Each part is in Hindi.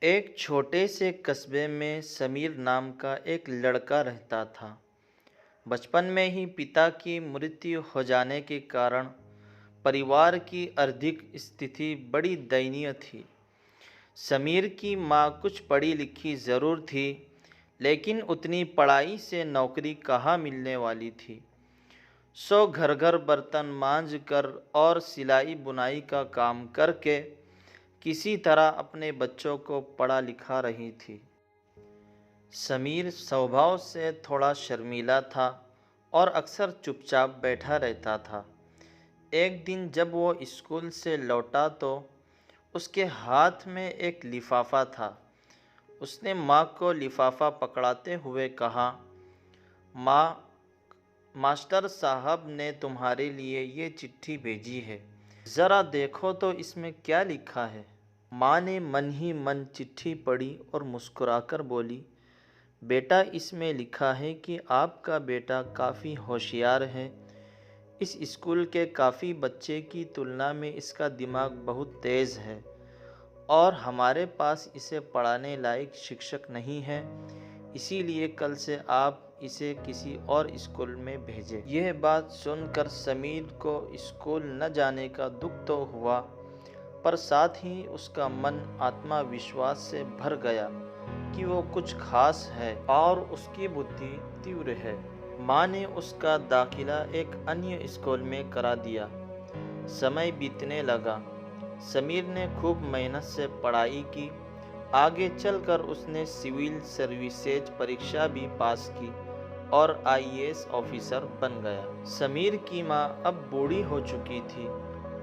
एक छोटे से कस्बे में समीर नाम का एक लड़का रहता था। बचपन में ही पिता की मृत्यु हो जाने के कारण परिवार की आर्थिक स्थिति बड़ी दयनीय थी। समीर की माँ कुछ पढ़ी लिखी ज़रूर थी, लेकिन उतनी पढ़ाई से नौकरी कहाँ मिलने वाली थी। सो घर घर बर्तन मांज कर और सिलाई बुनाई का काम करके किसी तरह अपने बच्चों को पढ़ा लिखा रही थी। समीर स्वभाव से थोड़ा शर्मीला था और अक्सर चुपचाप बैठा रहता था। एक दिन जब वो स्कूल से लौटा तो उसके हाथ में एक लिफाफा था। उसने माँ को लिफाफा पकड़ाते हुए कहा, माँ, मास्टर साहब ने तुम्हारे लिए ये चिट्ठी भेजी है। ज़रा देखो तो इसमें क्या लिखा है। माँ ने मन ही मन चिट्ठी पढ़ी और मुस्कुराकर बोली, बेटा, इसमें लिखा है कि आपका बेटा काफ़ी होशियार है। इस स्कूल के काफ़ी बच्चे की तुलना में इसका दिमाग बहुत तेज़ है और हमारे पास इसे पढ़ाने लायक शिक्षक नहीं है, इसीलिए कल से आप इसे किसी और स्कूल में भेजें। यह बात सुनकर समीर को स्कूल न जाने का दुख तो हुआ, पर साथ ही उसका मन आत्मविश्वास से भर गया कि वो कुछ खास है और उसकी बुद्धि तीव्र है। माँ ने उसका दाखिला एक अन्य स्कूल में करा दिया। समय बीतने लगा। समीर ने खूब मेहनत से पढ़ाई की। आगे चलकर उसने सिविल सर्विसेज परीक्षा भी पास की और आईएएस ऑफिसर बन गया। समीर की माँ अब बूढ़ी हो चुकी थी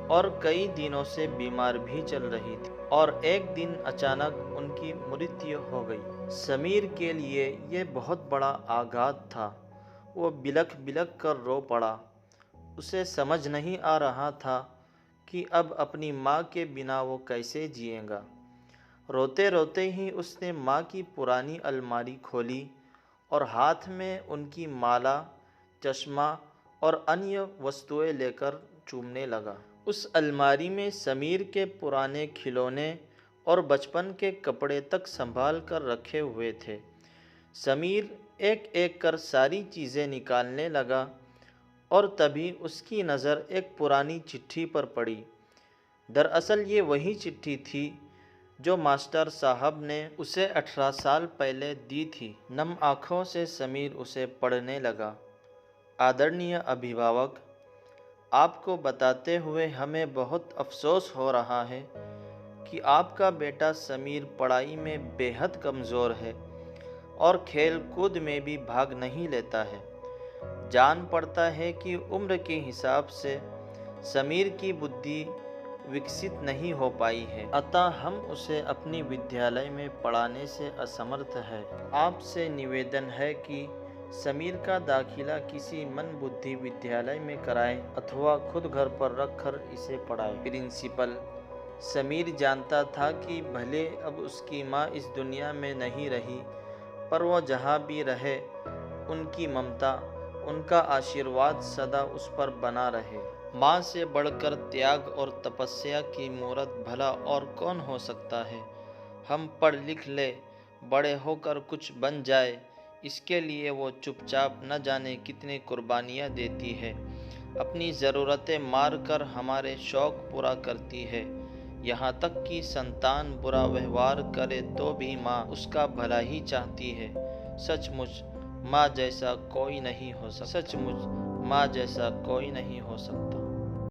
और कई दिनों से बीमार भी चल रही थी और एक दिन अचानक उनकी मृत्यु हो गई। समीर के लिए ये बहुत बड़ा आघात था। वो बिलख बिलख कर रो पड़ा। उसे समझ नहीं आ रहा था कि अब अपनी माँ के बिना वो कैसे जिएगा। रोते रोते ही उसने माँ की पुरानी अलमारी खोली और हाथ में उनकी माला, चश्मा और अन्य वस्तुएं लेकर चूमने लगा। उस अलमारी में समीर के पुराने खिलौने और बचपन के कपड़े तक संभाल कर रखे हुए थे। समीर एक एक कर सारी चीज़ें निकालने लगा और तभी उसकी नज़र एक पुरानी चिट्ठी पर पड़ी। दरअसल ये वही चिट्ठी थी जो मास्टर साहब ने उसे 18 साल पहले दी थी। नम आँखों से समीर उसे पढ़ने लगा। आदरणीय अभिभावक, आपको बताते हुए हमें बहुत अफसोस हो रहा है कि आपका बेटा समीर पढ़ाई में बेहद कमज़ोर है और खेल कूद में भी भाग नहीं लेता है। जान पड़ता है कि उम्र के हिसाब से समीर की बुद्धि विकसित नहीं हो पाई है, अतः हम उसे अपनी विद्यालय में पढ़ाने से असमर्थ है। आपसे निवेदन है कि समीर का दाखिला किसी मन बुद्धि विद्यालय में कराएं अथवा खुद घर पर रखकर इसे पढ़ाएं। प्रिंसिपल। समीर जानता था कि भले अब उसकी माँ इस दुनिया में नहीं रही, पर वो जहाँ भी रहे उनकी ममता, उनका आशीर्वाद सदा उस पर बना रहे। माँ से बढ़कर त्याग और तपस्या की मूरत भला और कौन हो सकता है। हम पढ़ लिख ले, बड़े होकर कुछ बन जाए, इसके लिए वो चुपचाप न जाने कितनी कुर्बानियाँ देती है। अपनी ज़रूरतें मार कर हमारे शौक़ पूरा करती है। यहाँ तक कि संतान बुरा व्यवहार करे तो भी माँ उसका भला ही चाहती है। सचमुच माँ जैसा कोई नहीं हो सकता।